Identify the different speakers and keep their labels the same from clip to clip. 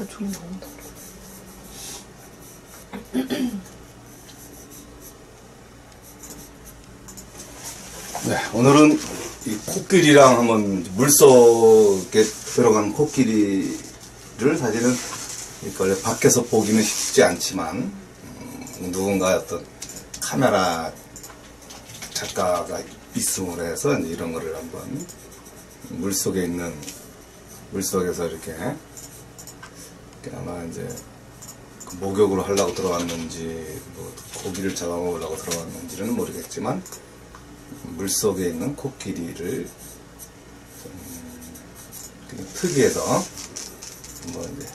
Speaker 1: 종이 너무 달아.
Speaker 2: 네, 오늘은 이 코끼리랑 한번 물속에 들어간 코끼리를 사실은 원래 밖에서 보기는 쉽지 않지만 누군가 어떤 카메라 작가가 있음으로 해서 이런 거를 한번 물속에서 이렇게 아마 이제 그 목욕을 하려고 들어왔는지 뭐 고기를 잡아먹으려고 들어왔는지는 모르겠지만 물속에 있는 코끼리를 좀 특이해서 한번 이제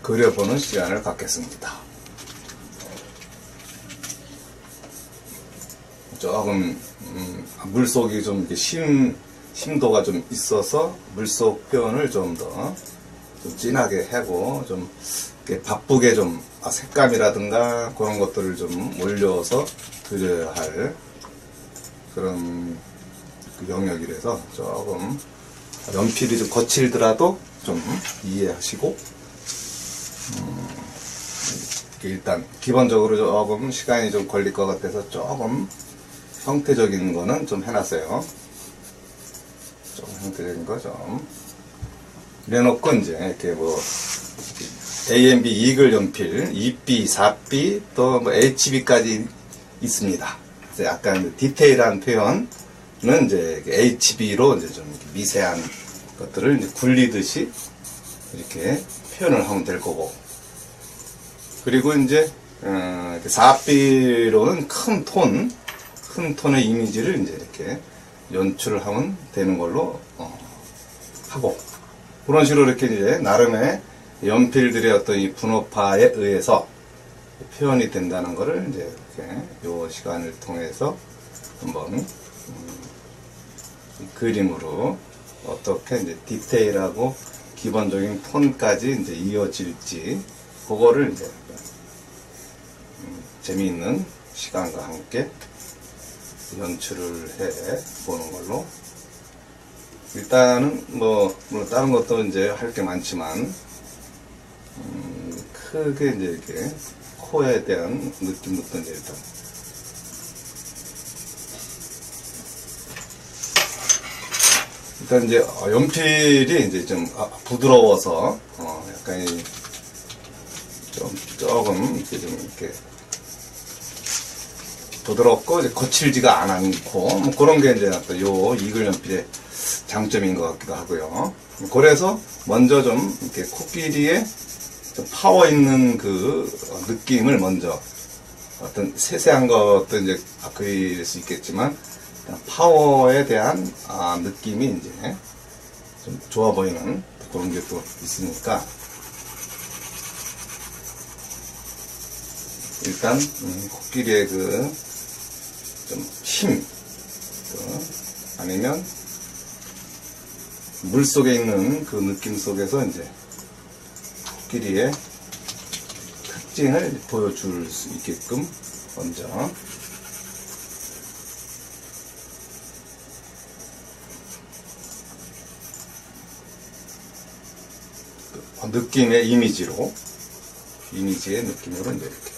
Speaker 2: 그려보는 시간을 갖겠습니다. 조금 물속이 좀 이렇게 심도가 좀 있어서 물속 표현을 좀 더 좀 진하게 하고 좀 이렇게 바쁘게 좀 색감이라든가 그런 것들을 좀 올려서 그려야 할 그런 그 영역이라서 조금 연필이 좀 거칠더라도 좀 이해하시고 일단 기본적으로 조금 시간이 좀 걸릴 것 같아서 조금 형태적인 거는 좀 해놨어요. 좀 형태적인 거 좀 내놓고 이제 이렇게 뭐 A&B 이글 연필 2B, 4B 또 뭐 HB까지 있습니다. 그래서 약간 디테일한 표현은 이제 HB로 이제 좀 미세한 것들을 이제 굴리듯이 이렇게 표현을 하면 될 거고, 그리고 이제 4B로는 큰 톤의 이미지를 이제 이렇게 연출을 하면 되는 걸로 하고, 그런 식으로 이렇게 이제 나름의 연필들의 어떤 이 분호파에 의해서 표현이 된다는 것을 이제 이렇게 요 시간을 통해서 한번 그림으로 어떻게 이제 디테일하고 기본적인 톤까지 이제 이어질지 그거를 이제 재미있는 시간과 함께 연출을 해 보는 걸로. 일단은 뭐 물론 다른 것도 이제 할 게 많지만 크게 이제 이렇게 코에 대한 느낌부터 이제 일단 이제 연필이 이제 좀 부드러워서 약간 조금 이렇게 좀 이렇게 부드럽고 이제 거칠지가 않고 뭐 그런 게 이제 또 요 이글 연필의 장점인 것 같기도 하고요. 그래서 먼저 좀 이렇게 코끼리의 좀 파워 있는 그 느낌을 먼저 어떤 세세한 것도 이제 그릴 수 있겠지만 파워에 대한 느낌이 이제 좀 좋아 보이는 그런 게 또 있으니까 일단 코끼리의 그 좀 힘, 아니면 물 속에 있는 그 느낌 속에서 이제 코끼리의 특징을 보여줄 수 있게끔 먼저 느낌의 이미지의 느낌으로 이제 이렇게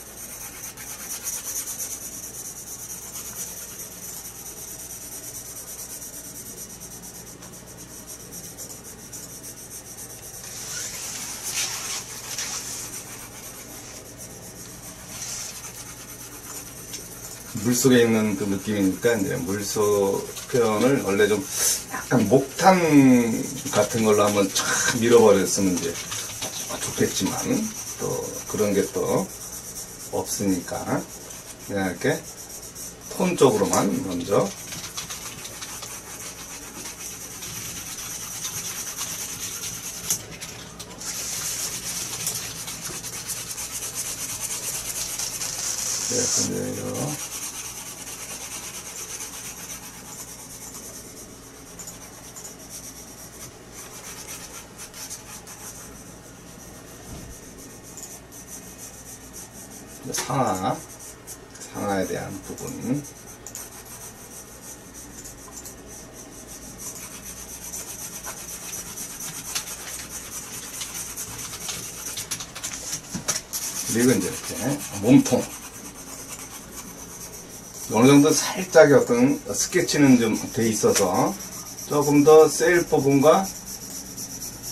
Speaker 2: 물속에 있는 그 느낌이니까 이제 물속 표현을 원래 좀 약간 목탄 같은 걸로 한번 쫙 밀어버렸으면 이제 좋겠지만 또 그런 게 또 없으니까 그냥 이렇게 톤 쪽으로만 먼저 이제 상하에 대한 부분 그리고 이제 이렇게 몸통. 어느 정도 살짝의 어떤 스케치는 좀 돼 있어서 조금 더 세일 부분과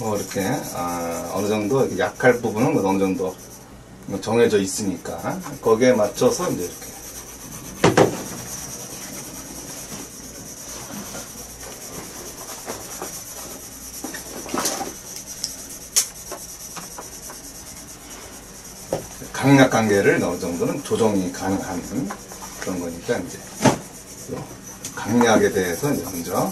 Speaker 2: 이렇게 어느 정도 약할 부분은 어느 정도 정해져 있으니까 거기에 맞춰서 이제 이렇게 강약 관계를 어느 정도는 조정이 가능한 그런 거니까 이제 강약에 대해서 이제 먼저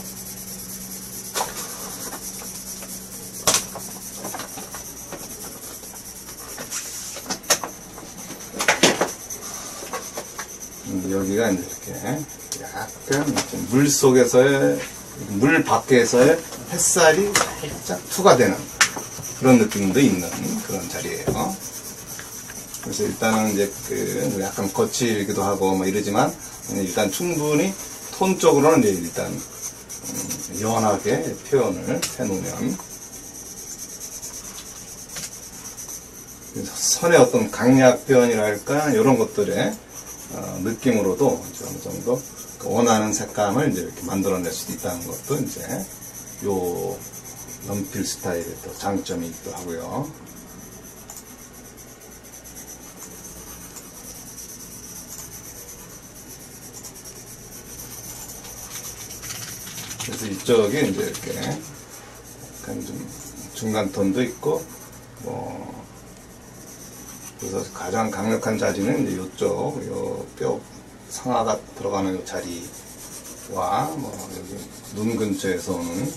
Speaker 2: 여기가 이제 이렇게 약간 물 속에서의 물 밖에서의 햇살이 살짝 투과되는 그런 느낌도 있는 그런 자리예요. 그래서 일단은 이제 약간 거칠기도 하고 뭐 이러지만 일단 충분히 톤적으로는 이제 일단 연하게 표현을 해놓으면 선의 어떤 강약 표현이랄까 이런 것들의 느낌으로도 이제 어느 정도 원하는 색감을 이제 이렇게 만들어낼 수도 있다는 것도 이제 요 연필 스타일의 또 장점이기도 하고요. 그래서 이쪽이 이제 이렇게 약간 좀 중간 톤도 있고 그래서 가장 강력한 자리는 이제 요쪽 요 뼈 상하가 들어가는 요 자리와 여기 눈 근처에서 오는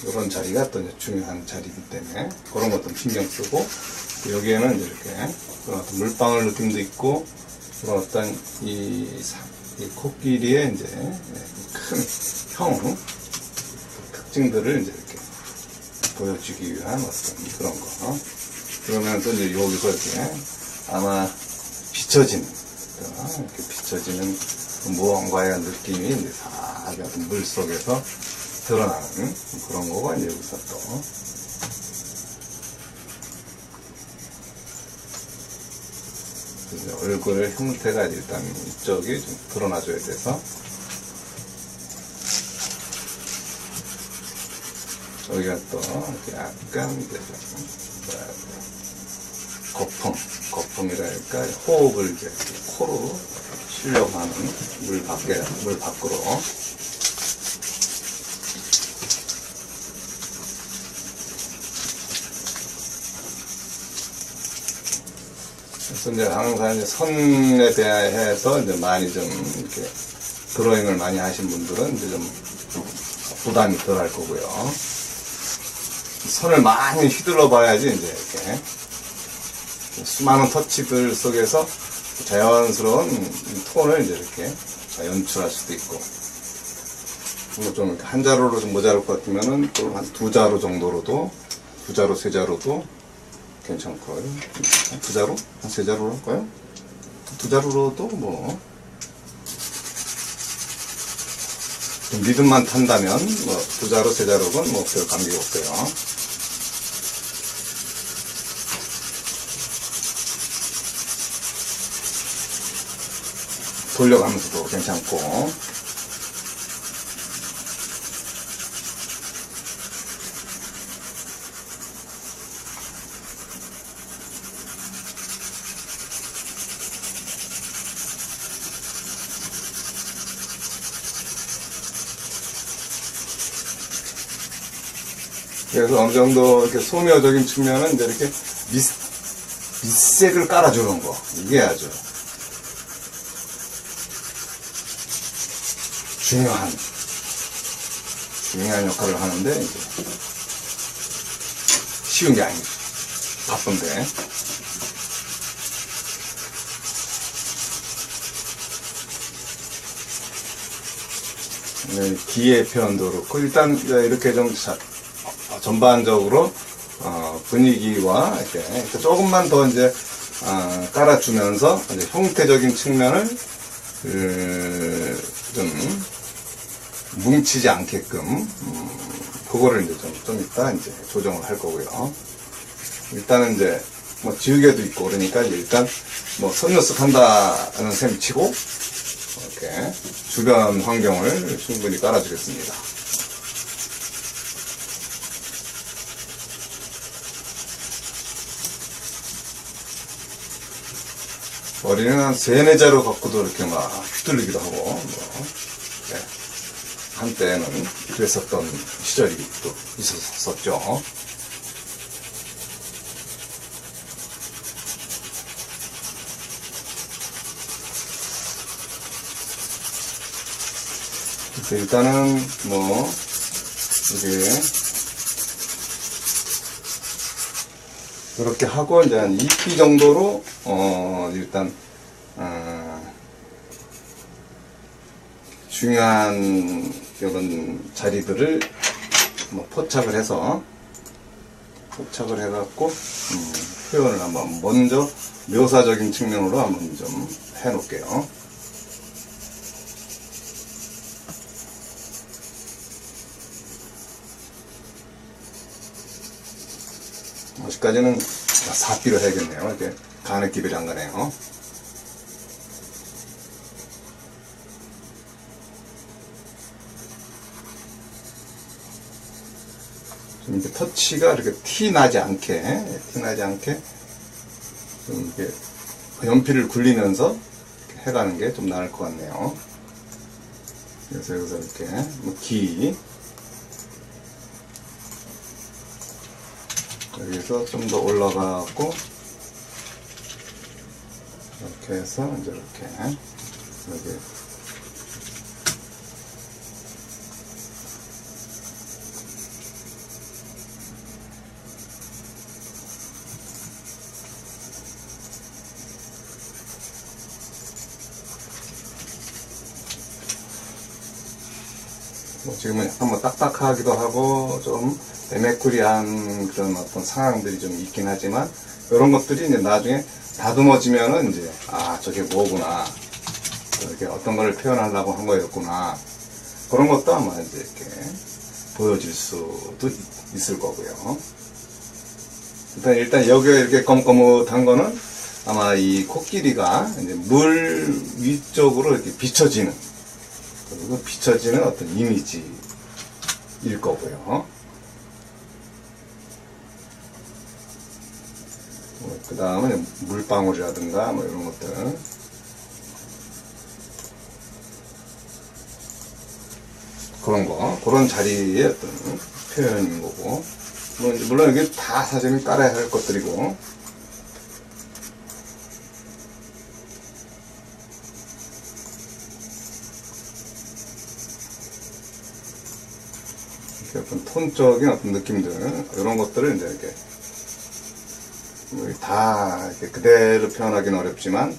Speaker 2: 이런 자리가 또 이제 중요한 자리이기 때문에 그런 것도 신경 쓰고 여기에는 이제 이렇게 그런 어떤 물방울 느낌도 있고 그런 어떤 이 코끼리의 이제 큰 형 특징들을 이제 이렇게 보여주기 위한 어떤 그런 거. 그러면 또 이제 여기서 이렇게 아마 비춰지는 이렇게 비춰지는 무언가의 느낌이 이제 싹 물 속에서 드러나는 그런 거가 이제 여기서 또 얼굴의 형태가 일단 이쪽이 좀 드러나줘야 돼서 여기가 또 이렇게 약간 이제 거품이랄까 호흡을 이제 코로 쉬려고 하는 물 밖으로 그래서 이제 항상 이제 선에 대해서 이제 많이 좀 이렇게 드로잉을 많이 하신 분들은 이제 좀 부담이 덜 할 거고요. 선을 많이 휘둘러 봐야지 이제 이렇게 수많은 터치들 속에서 자연스러운 톤을 이제 이렇게 연출할 수도 있고, 좀 한 자루로 좀 모자랄 것 같으면은 또 한 두 자루 정도로도, 두 자루, 세 자루도 괜찮고요. 두 자루? 한 세 자루로 할까요? 두 자루로도 뭐, 좀 리듬만 탄다면, 두 자루, 세 자루건 뭐 별 관계가 없어요. 돌려가면서도 괜찮고, 그래서 어느 정도 이렇게 소묘적인 측면은 이제 이렇게 밑색을 깔아주는 거, 이게 아주 중요한 역할을 하는데, 이제 쉬운 게 아니죠. 바쁜데. 네, 기의 표현도 그렇고, 일단 이렇게 좀 전반적으로 분위기와 이렇게 조금만 더 이제 깔아주면서 이제 형태적인 측면을 좀 뭉치지 않게끔 그거를 이제 좀 이따 이제 조정을 할 거고요. 일단은 이제 뭐 지우개도 있고 그러니까 일단 뭐 손녀습 한다는 셈 치고 이렇게 주변 환경을 충분히 깔아주겠습니다. 머리는 한 3-4자루 갖고도 이렇게 막 휘둘리기도 하고, 뭐, 네. 한때는 그랬었던 시절이 또 있었었죠. 그래서 일단은 뭐, 이게, 이렇게 하고, 이제 한 2피 정도로, 일단, 중요한 이런 자리들을 뭐 포착을 해서, 포착을 해갖고, 표현을 한번 먼저 묘사적인 측면으로 한번 좀 해놓을게요. 아직까지는 4피로 해야겠네요. 이렇게 가느끼비를 안 가네요. 좀 이렇게 터치가 이렇게 티 나지 않게 좀 이렇게 연필을 굴리면서 해가는 게 좀 나을 것 같네요. 그래서 여기서 이렇게 뭐 여기서 좀 더 올라가고 이렇게 해서 이제 이렇게 여기 뭐 지금은 약간 뭐 딱딱하기도 하고 좀 애매꾸리한 그런 어떤 상황들이 좀 있긴 하지만 이런 것들이 이제 나중에 다듬어지면은 이제 저게 뭐구나, 이렇게 어떤 걸 표현하려고 한 거였구나, 그런 것도 아마 이제 이렇게 보여질 수도 있을 거고요. 일단 여기가 이렇게 거뭇거뭇한 거는 아마 이 코끼리가 이제 물 위쪽으로 이렇게 비춰지는, 그리고 비춰지는 어떤 이미지일 거고요. 그 다음에 물방울이라든가 뭐 이런 것들, 그런 자리의 어떤 표현인 거고, 물론 이게 다 사진을 깔아야 할 것들이고, 어떤 톤적인 어떤 느낌들, 이런 것들을 이제 이렇게 다 이렇게 그대로 표현하기는 어렵지만,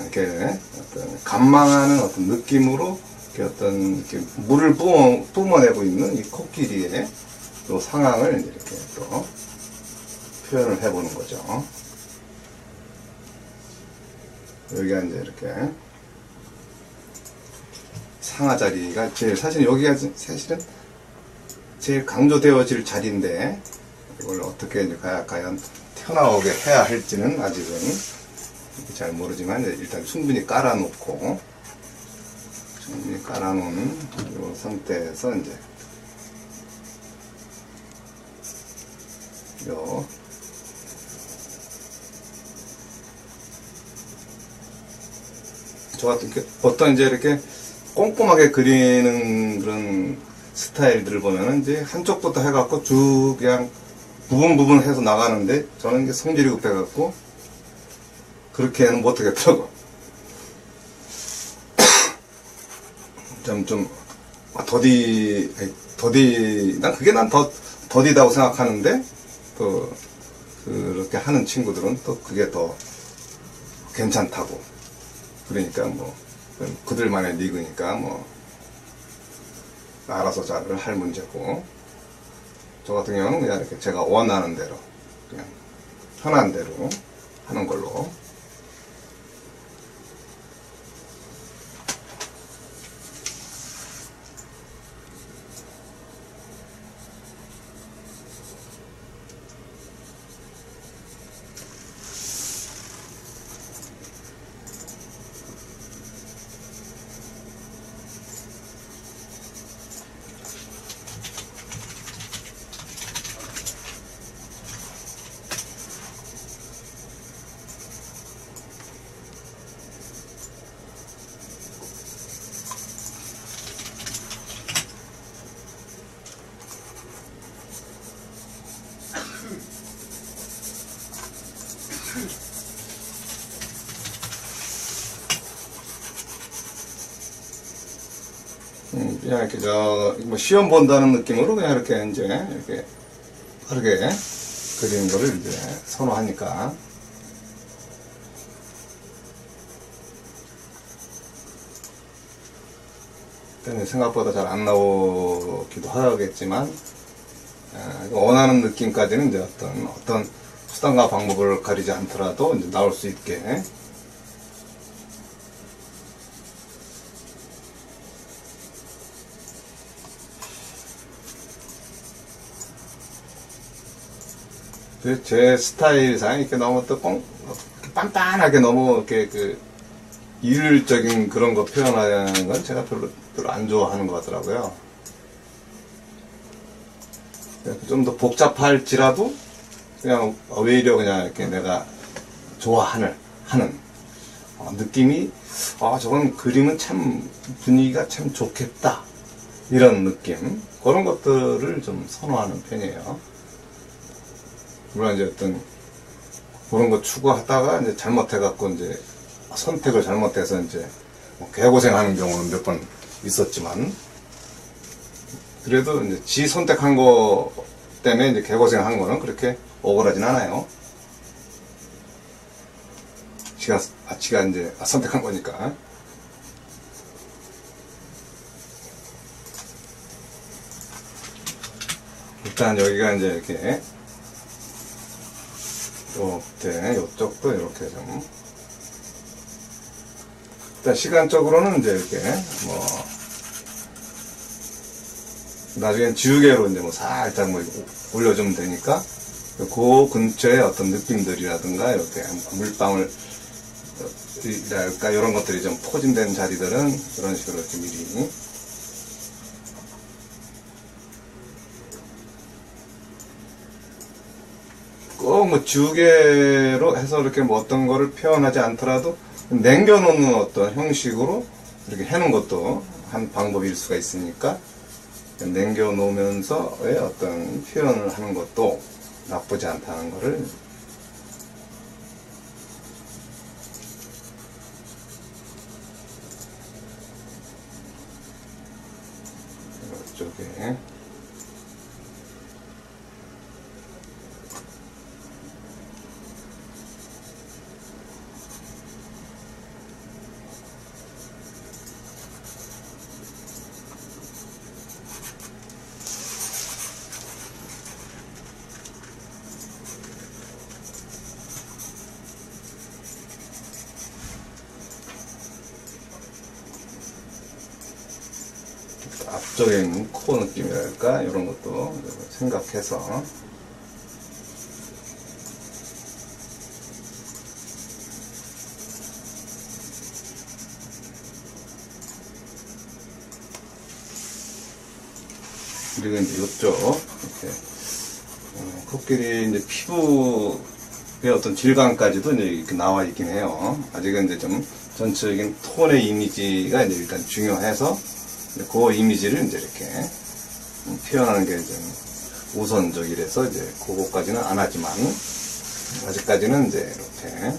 Speaker 2: 이렇게 어떤 감망하는 어떤 느낌으로 이렇게 물을 뿜어내고 있는 이 코끼리의 또 상황을 이제 이렇게 또 표현을 해보는 거죠. 여기가 이제 이렇게 상하 자리가 사실 여기가 사실은 제일 강조되어질 자리인데, 이걸 어떻게 이제 과연 튀어나오게 해야 할지는 아직은 잘 모르지만, 일단 충분히 깔아놓고, 충분히 깔아놓은 이 상태에서 이제 저 같은 어떤 이제 이렇게 꼼꼼하게 그리는 그런 스타일들을 보면은 이제 한쪽부터 해갖고 쭉 그냥 부분 해서 나가는데, 저는 이게 성질이 급해갖고 그렇게는 못하겠더라고. 난 더디다고 생각하는데, 또 그렇게 하는 친구들은 또 그게 더 괜찮다고. 그러니까 뭐 그들만의 리그니까 뭐 알아서 잘 할 문제고, 저 같은 경우는 그냥 이렇게 제가 원하는 대로, 그냥 편한 대로 하는 걸로. 그냥 이렇게 뭐 시험 본다는 느낌으로 그냥 이렇게 이제 이렇게 빠르게 그리는 거를 이제 선호하니까. 생각보다 잘 안 나오기도 하겠지만, 원하는 느낌까지는 이제 어떤 수단과 방법을 가리지 않더라도 이제 나올 수 있게. 제 스타일상 이렇게 너무 또 빤빤하게 너무 이렇게 일률적인 그런 거 표현하는 건 제가 별로 안 좋아하는 것 같더라고요. 좀 더 복잡할지라도 그냥 오히려 그냥 이렇게 내가 좋아하는 느낌이, 저건 그림은 참 분위기가 참 좋겠다, 이런 느낌, 그런 것들을 좀 선호하는 편이에요. 물론 이제 그런 거 추구하다가 이제 잘못해갖고 이제 선택을 잘못해서 이제 개고생하는 경우는 몇 번 있었지만, 그래도 이제 지 선택한 거 때문에 이제 개고생한 거는 그렇게 억울하진 않아요. 지가 이제 선택한 거니까. 일단 여기가 이제 이렇게 요쪽도 이렇게 좀, 일단 시간적으로는 이제 이렇게 나중엔 지우개로 이제 살짝 올려주면 되니까, 그 근처에 어떤 느낌들이라든가 이렇게 물방울 이랄까 이런 것들이 좀 포진된 자리들은 이런 식으로 이렇게 미리 꼭 지우개로 해서 이렇게 어떤 거를 표현하지 않더라도 남겨놓는 어떤 형식으로 이렇게 해놓은 것도 한 방법일 수가 있으니까, 남겨놓으면서의 어떤 표현을 하는 것도 나쁘지 않다는 거를 이쪽에 앞쪽에 있는 코 느낌이랄까 이런 것도 생각해서 그리고 이제 이쪽 이렇게 코끼리 이제 피부의 어떤 질감까지도 이제 이렇게 나와 있긴 해요. 아직은 이제 좀 전체적인 톤의 이미지가 이제 일단 중요해서 그 이미지를 이제 이렇게 표현하는 게 좀 우선적이라서 이제 그거까지는 안 하지만, 아직까지는 이제 이렇게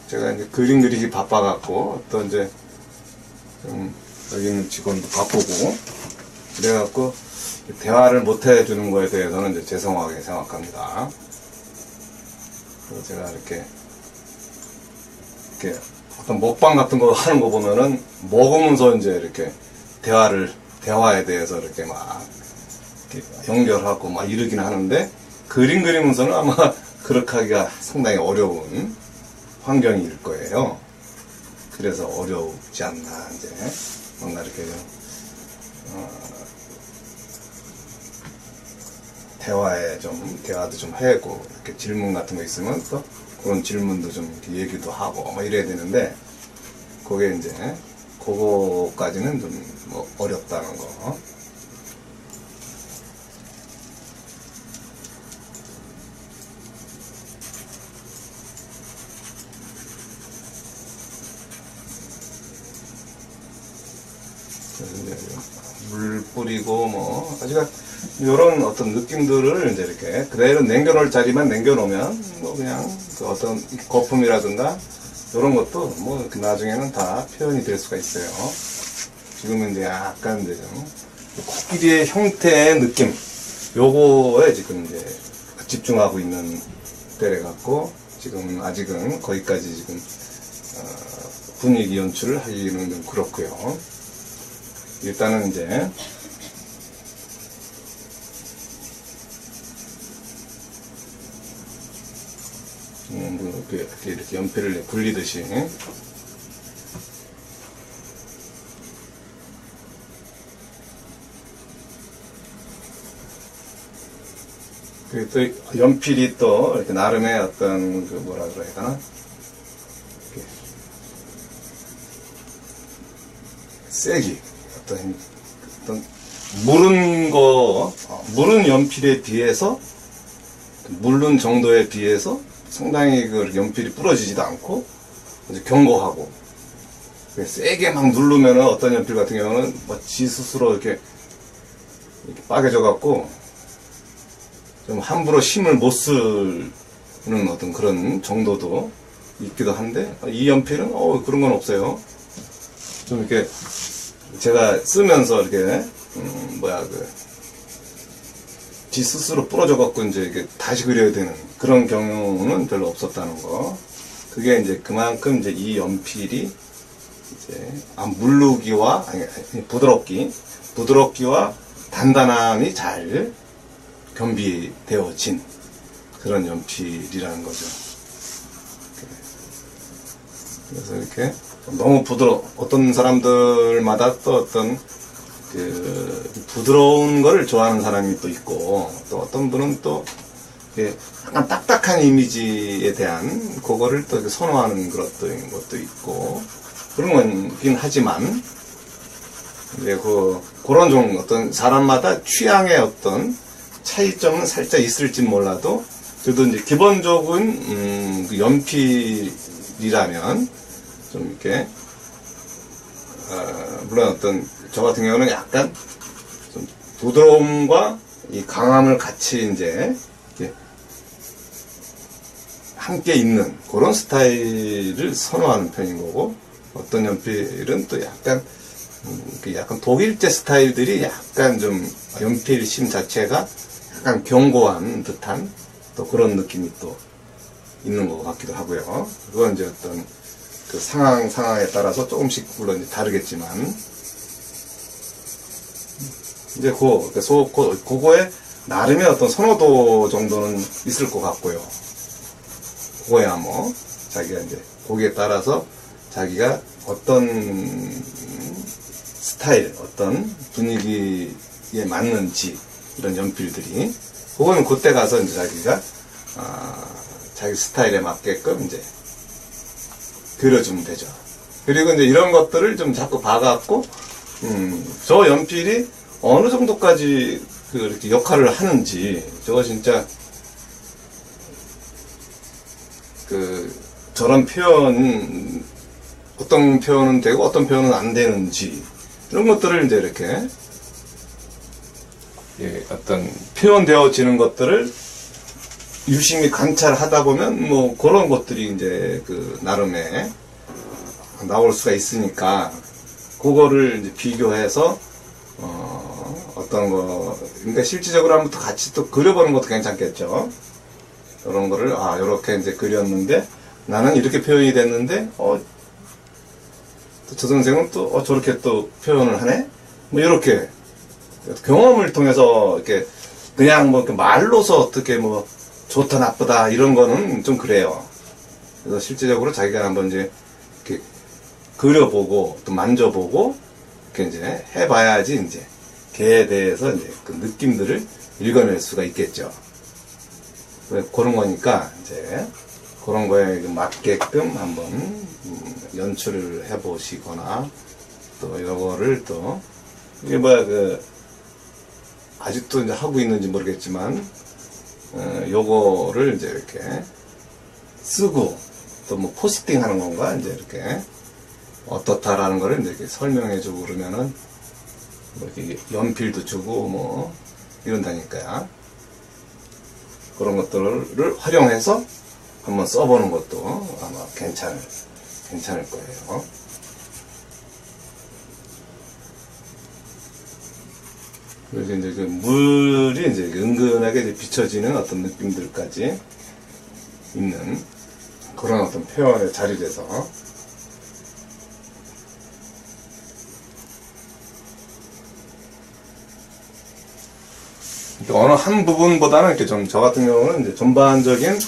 Speaker 2: 제가 이제 그림 그리기 바빠갖고 어떤 이제 좀 여기 있는 직원도 바쁘고 그래갖고 대화를 못 해주는 거에 대해서는 이제 죄송하게 생각합니다. 그래서 제가 이렇게 어떤 먹방 같은 거 하는 거 보면은 먹으면서 이제 이렇게 대화에 대해서 이렇게 이렇게 연결하고 이러긴 하는데, 그림 그리면서는 아마 그렇게 하기가 상당히 어려운 환경일 거예요. 그래서 어렵지 않나, 이제 뭔가 이렇게 대화도 좀 하고, 이렇게 질문 같은 거 있으면 또 그런 질문도 좀 이렇게 얘기도 하고 이래야 되는데, 그게 이제 그거까지는 좀 어렵다는 거. 물 뿌리고 뭐 아직 이런 어떤 느낌들을 이제 이렇게 그대로 남겨놓을 자리만 남겨놓으면 뭐 그냥 그 어떤 거품이라든가 이런 것도 뭐 나중에는 다 표현이 될 수가 있어요. 지금은 이제 약간 이제 좀 코끼리의 형태의 느낌 요거에 지금 이제 집중하고 있는 때래 갖고 지금 아직은 거기까지 지금 분위기 연출을 하기는 좀 그렇고요. 일단은 이제 이렇게 연필을 굴리듯이 그리고 또 연필이 또 이렇게 나름의 어떤 그 뭐라 그래야 되나 세기 어떤 무른 연필에 비해서 무른 정도에 비해서 상당히 그 연필이 부러지지도 않고 이제 견고하고 세게 막 누르면은 어떤 연필 같은 경우는 뭐 지 스스로 이렇게 빠개져 갖고 좀 함부로 힘을 못 쓰는 어떤 그런 정도도 있기도 한데 이 연필은 그런 건 없어요. 좀 이렇게 제가 쓰면서 이렇게 지 스스로 부러져 갖고 이제 이렇게 다시 그려야 되는 그런 경우는 별로 없었다는 거. 그게 이제 그만큼 이제 이 연필이 이제 물르기와 부드럽기와 단단함이 잘 겸비되어진 그런 연필이라는 거죠. 그래서 이렇게 너무 어떤 사람들마다 또 어떤 그 부드러운 거를 좋아하는 사람이 또 있고 또 어떤 분은 또 약간 딱딱한 이미지에 대한 그거를 또 선호하는 것도 있고 그런 거긴 하지만 이제 그런 어떤 사람마다 취향의 어떤 차이점은 살짝 있을지 몰라도 그래도 이제 기본적인 그 연필이라면 좀 이렇게 물론 어떤 저 같은 경우는 약간 좀 부드러움과 이 강함을 같이 이제 이렇게 함께 있는 그런 스타일을 선호하는 편인 거고 어떤 연필은 또 약간 독일제 스타일들이 약간 좀 연필심 자체가 약간 견고한 듯한 또 그런 느낌이 또 있는 것 같기도 하고요. 그건 이제 어떤 그 상황에 따라서 조금씩 물론 이제 다르겠지만 이제 그거에 나름의 어떤 선호도 정도는 있을 것 같고요. 그거야 뭐 자기가 이제 거기에 따라서 자기가 어떤 스타일, 어떤 분위기에 맞는지 이런 연필들이 그거는 그때 가서 이제 자기가 자기 스타일에 맞게끔 이제 그려주면 되죠. 그리고 이제 이런 것들을 좀 자꾸 봐갖고 저 연필이 어느 정도까지 이렇게 역할을 하는지 저거 진짜 저런 표현 어떤 표현은 되고 어떤 표현은 안 되는지 이런 것들을 이제 이렇게 어떤 표현되어지는 것들을 유심히 관찰하다 보면 뭐 그런 것들이 이제 나름의 나올 수가 있으니까 그거를 이제 비교해서 어떤 거 그러니까 실질적으로 한번 또 같이 또 그려보는 것도 괜찮겠죠. 이런 거를 이렇게 이제 그렸는데 나는 이렇게 표현이 됐는데 또 저 선생은 또 저렇게 또 표현을 하네. 뭐 이렇게 경험을 통해서 이렇게 그냥 뭐 말로서 어떻게 뭐 좋다 나쁘다 이런 거는 좀 그래요. 그래서 실질적으로 자기가 한번 이제 이렇게 그려보고 또 만져보고 이렇게 이제 해봐야지 이제 걔에 대해서 이제 그 느낌들을 읽어낼 수가 있겠죠. 그런 거니까 이제 그런 거에 맞게끔 한번 연출을 해보시거나 또 이거를 또 이게 아직도 이제 하고 있는지 모르겠지만 요거를 이제 이렇게 쓰고 또 뭐 포스팅 하는 건가 이제 이렇게 어떻다라는 거를 이제 이렇게 설명해 주고 그러면은 뭐 이렇게 연필도 주고 뭐 이런다니까요. 그런 것들을 활용해서 한번 써보는 것도 아마 괜찮을 거예요. 그래서 이제 그 물이 이제 은근하게 이제 비춰지는 어떤 느낌들까지 있는 그런 어떤 표현의 자리에서 어느 한 부분보다는 이렇게 좀 저 같은 경우는 이제 전반적인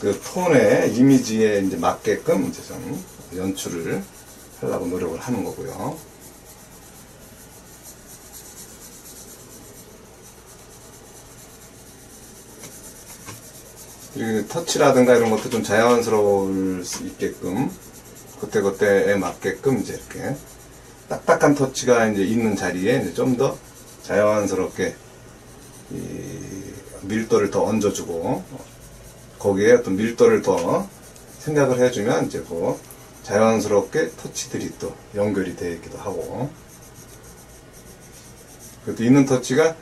Speaker 2: 그 톤의 이미지에 이제 맞게끔 이제 좀 연출을 하려고 노력을 하는 거고요. 그리고 터치라든가 이런 것도 좀 자연스러울 수 있게끔 그때그때에 맞게끔 이제 이렇게 딱딱한 터치가 이제 있는 자리에 이제 좀 더 자연스럽게 이 밀도를 더 얹어주고 거기에 어떤 밀도를 더 생각을 해주면 이제 그 자연스럽게 터치들이 또 연결이 되어 있기도 하고 그래도 있는 터치가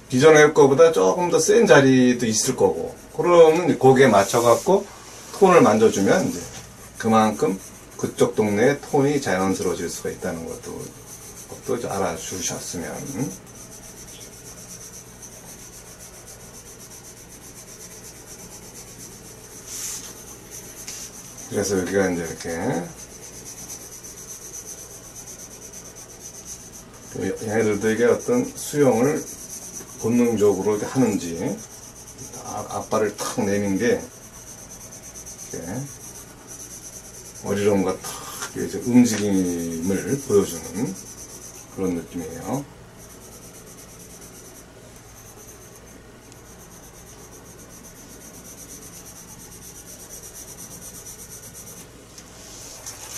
Speaker 2: 기존의 거보다 조금 더 센 자리도 있을 거고 그러면 거기에 맞춰갖고 톤을 만져주면 이제 그만큼 그쪽 동네의 톤이 자연스러워질 수가 있다는 것도 알아주셨으면 그래서 여기가 이제 이렇게 얘네들도 이게 어떤 수영을 본능적으로 이렇게 하는지 앞발을 탁 내는 게 이렇게 어리럼과 탁 이제 움직임을 보여주는 그런 느낌이에요.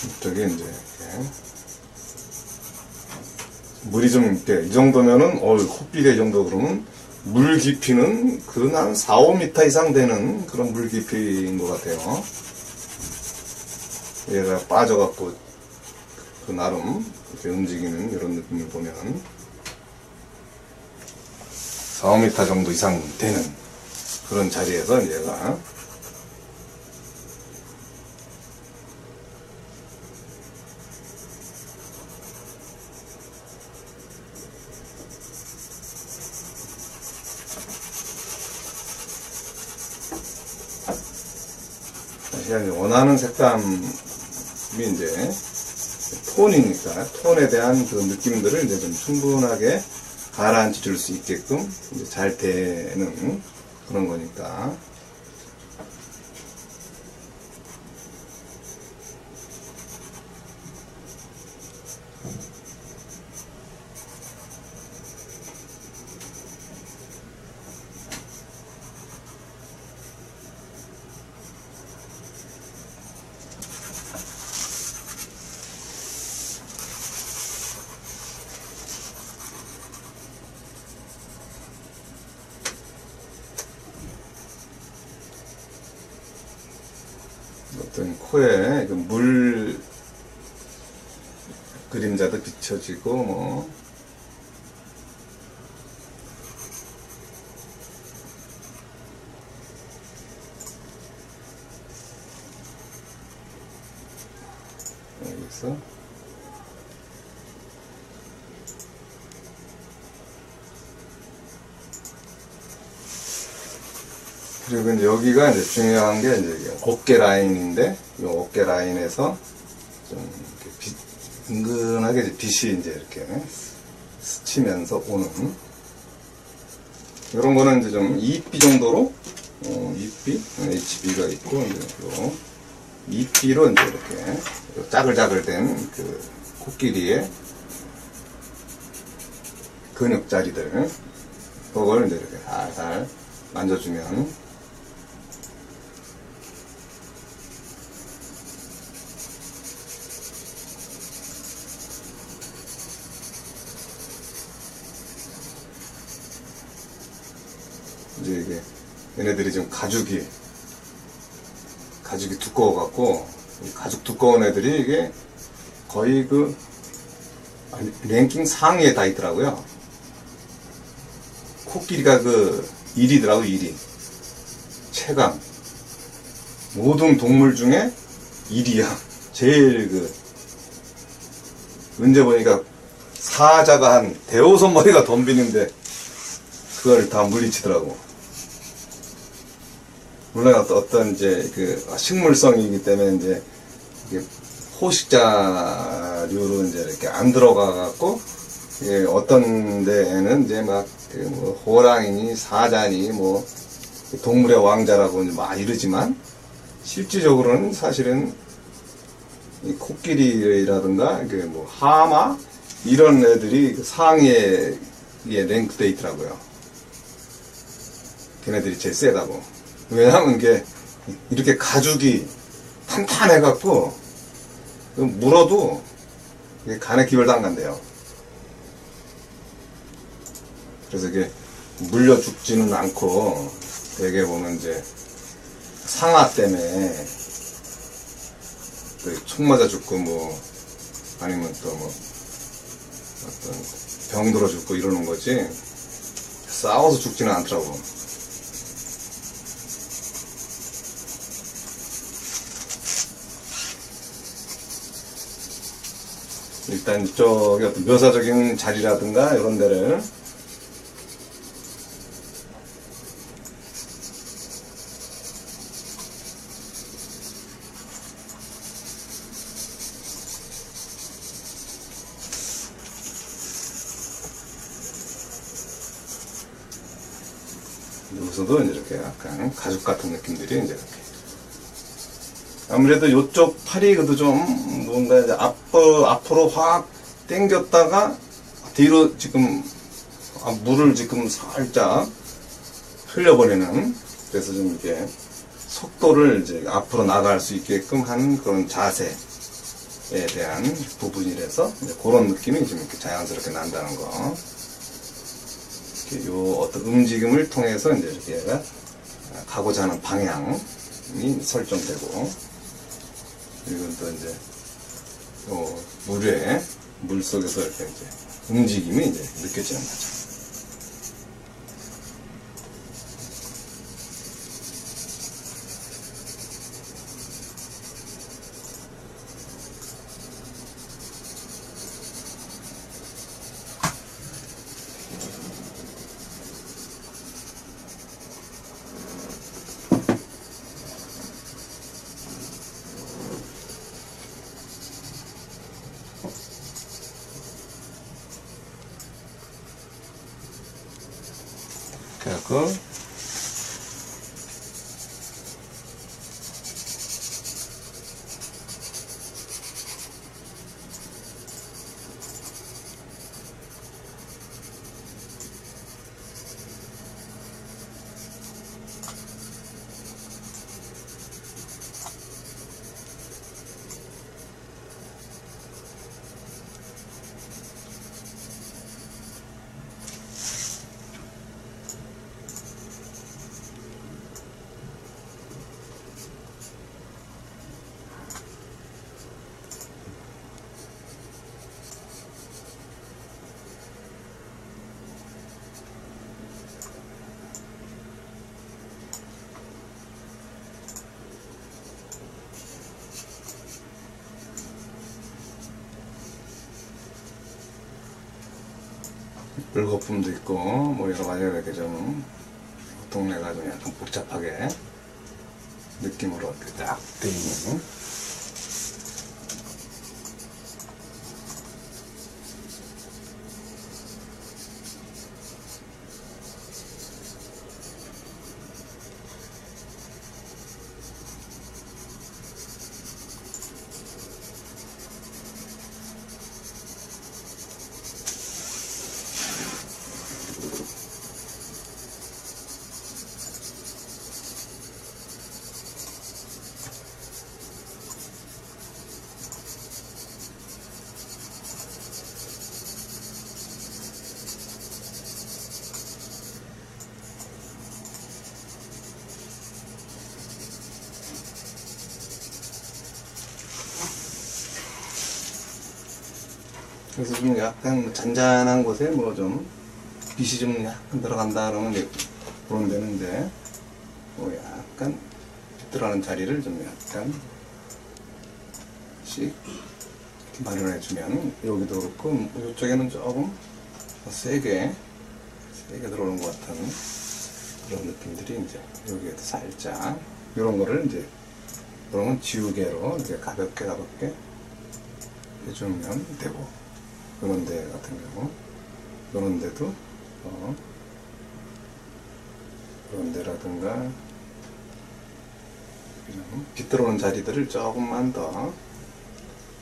Speaker 2: 이쪽에 이제 이렇게 물이 좀 이렇게 이 정도면은 코끼리가 이 정도 그러면 물 깊이는 한 4, 5m 이상 되는 그런 물 깊이인 것 같아요. 얘가 빠져갖고 그 나름 이렇게 움직이는 이런 느낌을 보면 4, 5m 정도 이상 되는 그런 자리에서 얘가 원하는 색감이 이제 톤이니까 톤에 대한 그 느낌들을 이제 좀 충분하게 가라앉혀 줄 수 있게끔 이제 잘 되는 그런 거니까. 어떤 코에 물 그림자도 비춰지고 뭐 여기서 그리고 이제 여기가 이제 중요한 게 이제 어깨 라인인데, 이 어깨 라인에서 좀 이렇게 은근하게 이제 빛이 이제 이렇게 스치면서 오는 이런 거는 이제 좀 2B 정도로, 2B, HB가 있고, 이제 요 2B로 이제 이렇게 짜글짜글된 그 코끼리의 근육자리들, 그걸 이제 이렇게 살살 만져주면 이제 이게 얘네들이 지금 가죽이 두꺼워갖고 이 가죽 두꺼운 애들이 이게 거의 랭킹 상위에 다 있더라고요. 코끼리가 그 1위더라고, 1위. 최강. 모든 동물 중에 1위야. 제일 언제 보니까 사자가 한 대오섯 마리가 덤비는데 그걸 다 물리치더라고. 물론 어떤 이제 식물성이기 때문에 이제 이게 포식자류로 이제 이렇게 안 들어가갖고, 어떤 데에는 이제 뭐 호랑이니 사자니 뭐 동물의 왕자라고 막 이러지만, 실질적으로는 사실은 이 코끼리라든가 뭐 하마 이런 애들이 상위에 랭크돼 있더라고요. 걔네들이 제일 세다고. 왜냐하면 이게 이렇게 가죽이 탄탄해갖고 물어도 간에 기별도 안 간대요. 그래서 이게 물려 죽지는 않고, 되게 보면 이제 상아 때문에 총 맞아 죽고 뭐 아니면 또 뭐 어떤 병들어 죽고 이러는 거지, 싸워서 죽지는 않더라고. 일단 이쪽에 어떤 묘사적인 자리라든가 이런 데를 여기서도 이제 이렇게 약간 가죽 같은 느낌들이 이제 이렇게. 아무래도 이쪽 팔이 그래도 좀 뭔가 이제 앞으로 확 당겼다가 뒤로 지금 물을 지금 살짝 흘려버리는, 그래서 좀 이렇게 속도를 이제 앞으로 나갈 수 있게끔 한 그런 자세에 대한 부분이라서 그런 느낌이 좀 이렇게 자연스럽게 난다는 거. 요 어떤 움직임을 통해서 이제 이렇게 얘가 가고자 하는 방향이 설정되고, 그리고 또 이제 물 속에서 이렇게 이제 움직임이 이제 느껴지는 거죠. 그래갖고 물거품도 있고 뭐 여러 가지 이렇게 좀 동네가 좀 약간 복잡하게 느낌으로 이렇게 딱 돼 있는. 그래서 좀 약간 잔잔한 곳에 뭐 좀 빛이 좀 약간 들어간다 그러면 이제 그런 데는데 뭐 약간 빛 들어가는 자리를 좀 약간씩 마련해 주면 여기도 그렇고 이쪽에는 조금 세게 들어오는 것 같은 그런 느낌들이 이제 여기에도 살짝 이런 거를 이제 그러면 지우개로 이렇게 가볍게 해주면 되고 이런 데 같은 경우 이런 데도 이런 데라든가 빛 들어오는 자리들을 조금만 더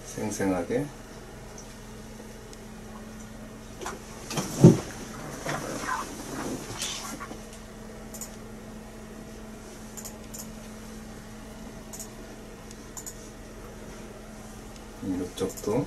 Speaker 2: 생생하게 이쪽도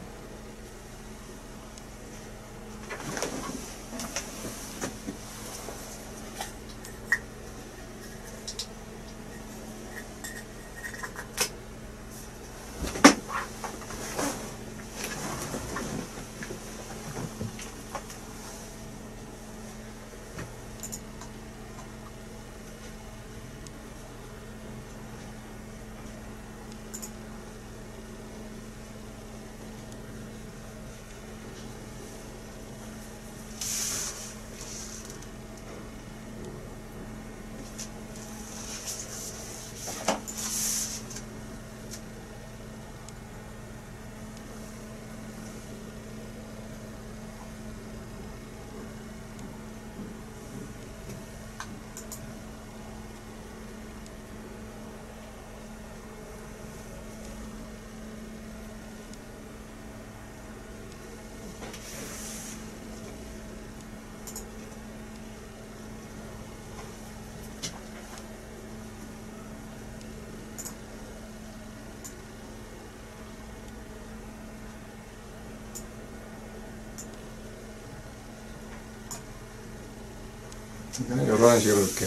Speaker 2: 이런 식으로 이렇게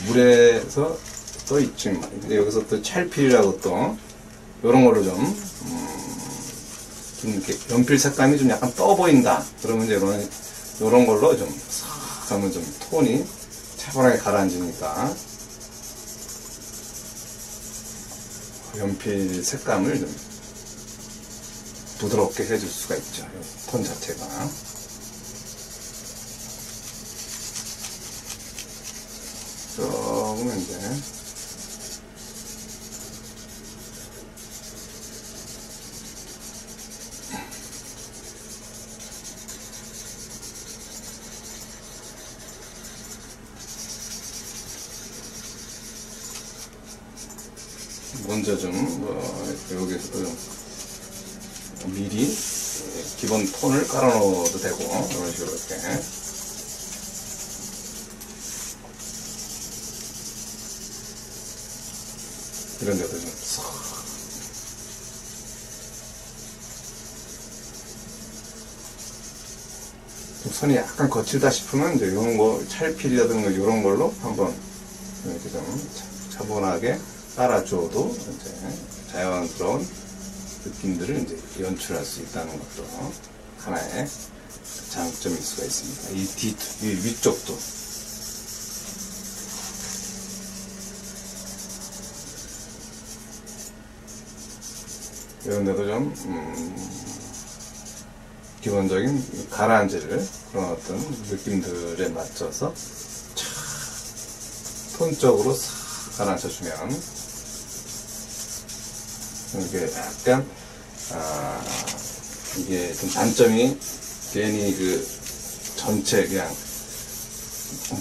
Speaker 2: 물에서 또 있지만 여기서 또 찰필이라고 또 이런 거를 좀 이렇게 연필 색감이 좀 약간 떠 보인다 그러면 이제 이런 걸로 좀 싹 하면 좀 톤이 차분하게 가라앉으니까 연필 색감을 좀 부드럽게 해줄 수가 있죠. 톤 자체가. 조금 이제 먼저 좀 여기서 미리 기본 톤을 깔아 놓어도 되고 이런 식으로 이렇게 이런 데도 좀 선이 약간 거칠다 싶으면 이제 이런 거 찰필이라든가 이런 걸로 한번 이렇게 좀 차분하게 깔아줘도 이제 자연스러운 느낌들을 이제 연출할 수 있다는 것도 하나의 장점일 수가 있습니다. 이 위쪽도 이런 데도 좀 기본적인 가라앉을 그런 어떤 느낌들에 맞춰서 톤적으로 싹 가라앉혀주면 이게 약간 이게 좀 단점이 괜히 그 전체 그냥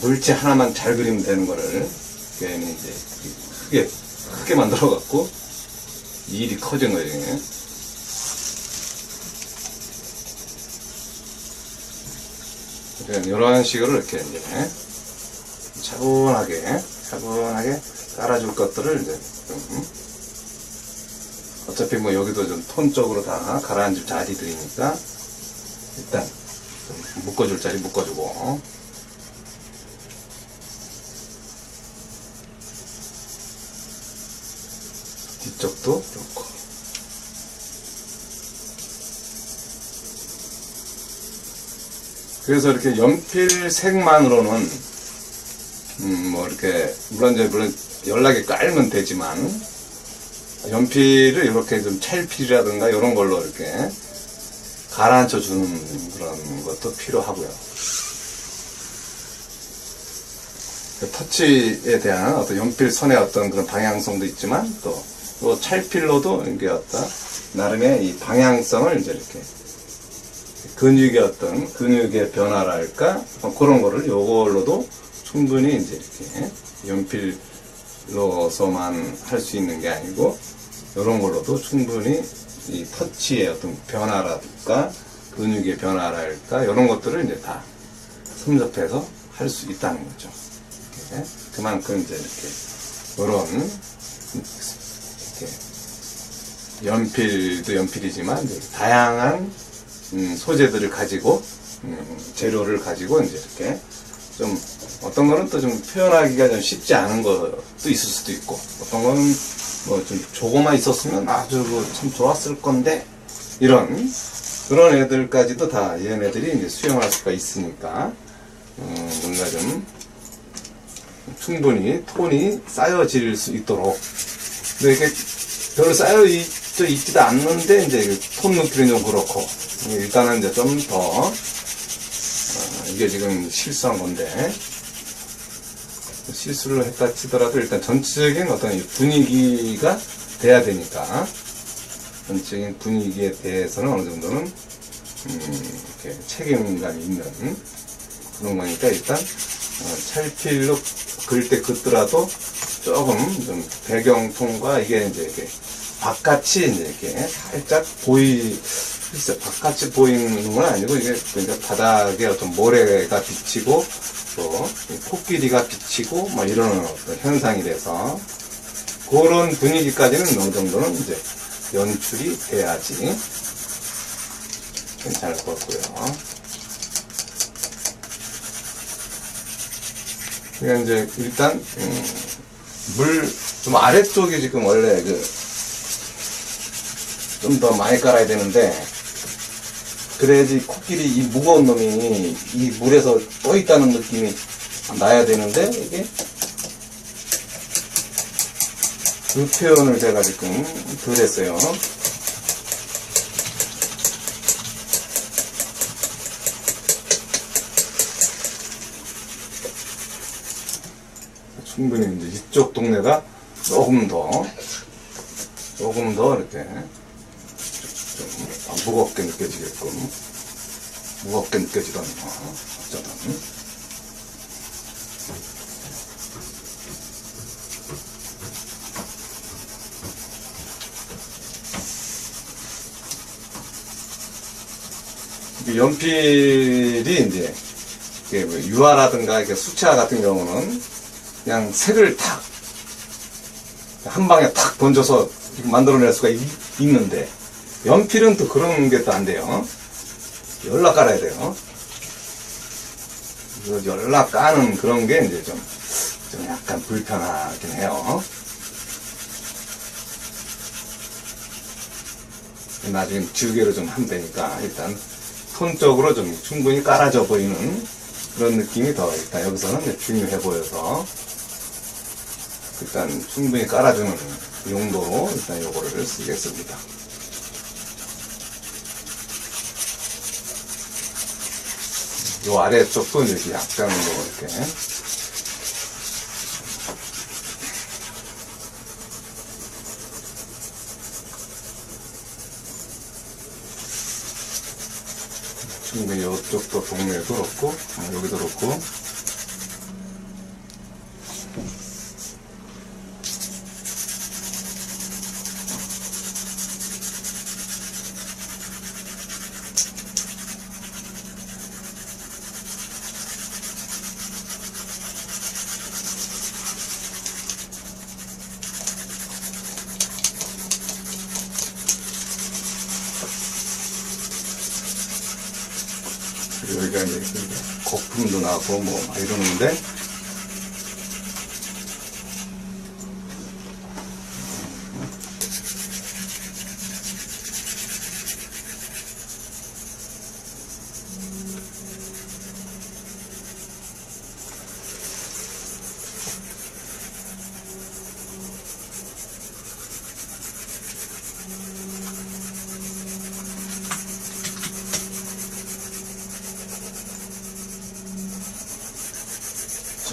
Speaker 2: 물체 하나만 잘 그리면 되는 거를 괜히 이제 크게 만들어 갖고 일이 커진 거예요. 그러니까 이런 식으로 이렇게 이제 차분하게 깔아줄 것들을 이제 좀 어차피 뭐 여기도 좀 톤적으로 다 가라앉을 자리들이니까 일단 좀 묶어줄 자리 묶어주고 뒤쪽도 그렇고 그래서 이렇게 연필색만으로는 뭐 이렇게 물론 연락이 깔면 되지만 연필을 이렇게 좀 찰필이라든가 이런 걸로 이렇게 가라앉혀 주는 그런 것도 필요하고요. 터치에 대한 어떤 연필선의 어떤 그런 방향성도 있지만 또 찰필로도 이게 어떤 나름의 이 방향성을 이제 이렇게 근육의 변화랄까 그런 거를 요걸로도 충분히 이제 이렇게 연필로서만 할 수 있는 게 아니고 이런 걸로도 충분히 이 터치의 어떤 변화랄까 근육의 변화랄까 이런 것들을 이제 다 섭렵해서 할 수 있다는 거죠. 네? 그만큼 이제 이렇게 연필도 연필이지만 이제 다양한 소재들을 가지고 재료를 가지고 이제 이렇게 좀 어떤 거는 또 좀 표현하기가 좀 쉽지 않은 것도 있을 수도 있고 어떤 거는 뭐 좀 조금만 있었으면 아주 참 좋았을 건데 그런 애들까지도 다 얘네들이 이제 수용할 수가 있으니까 뭔가 좀 충분히 톤이 쌓여질 수 있도록 근데 이게 별로 있지도 않는데 이제 톤 넣기는 좀 그렇고 일단은 이제 좀 더 이게 지금 실수한 건데 실수를 했다 치더라도 일단 전체적인 어떤 분위기가 돼야 되니까 전체적인 분위기에 대해서는 어느 정도는 이렇게 책임감이 있는 그런 거니까 일단 찰필로 그릴 때 긋더라도 조금 좀 배경톤과 이게 이제 이렇게 바깥이 이제 이렇게 살짝 글쎄, 바깥이 보이는 건 아니고 이게 그러니까 바닥에 어떤 모래가 비치고 또 코끼리가 비치고 막 이런 어떤 현상이 돼서 그런 분위기까지는 어느 정도는 이제 연출이 돼야지 괜찮을 것 같고요. 그러니까 이제 일단 물 좀 아래쪽이 지금 원래 좀 더 많이 깔아야 되는데 그래야지 코끼리 이 무거운 놈이 이 물에서 떠 있다는 느낌이 나야 되는데 이게 그 표현을 제가 지금 덜 했어요. 충분히 이제 이쪽 동네가 조금 더 이렇게 좀 무겁게 느껴지게끔 무겁게 느껴지던 어쩌든 연필이 이제 유화라든가 이렇게 수채화 같은 경우는 그냥 색을 탁 한 방에 탁 던져서 만들어낼 수가 있는데 연필은 또 그런 게 또 안 돼요. 연락 깔아야 돼요. 연락 까는 그런 게 이제 좀 약간 불편하긴 해요. 나중에 지우개로 좀 하면 되니까 일단 톤적으로 좀 충분히 깔아져 보이는 그런 느낌이 더 일단 여기서는 중요해 보여서 일단 충분히 깔아주는 용도로 일단 요거를 쓰겠습니다. 요 아래쪽도 이렇게 약간 이렇게 충분히 이쪽도 동네에도 그렇고 여기도 그렇고 여기가 이제 거품도 나고 뭐 막 이러는데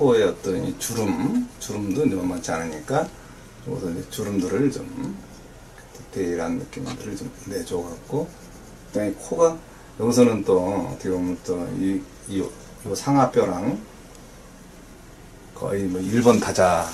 Speaker 2: 코의 어떤 이 주름도 이제 만만치 않으니까, 여기서 이제 주름들을 좀, 디테일한 느낌들을 좀 내줘갖고, 그다음에 코가, 여기서는 또, 어떻게 보면 또, 이 상하뼈랑 거의 뭐 1번 타자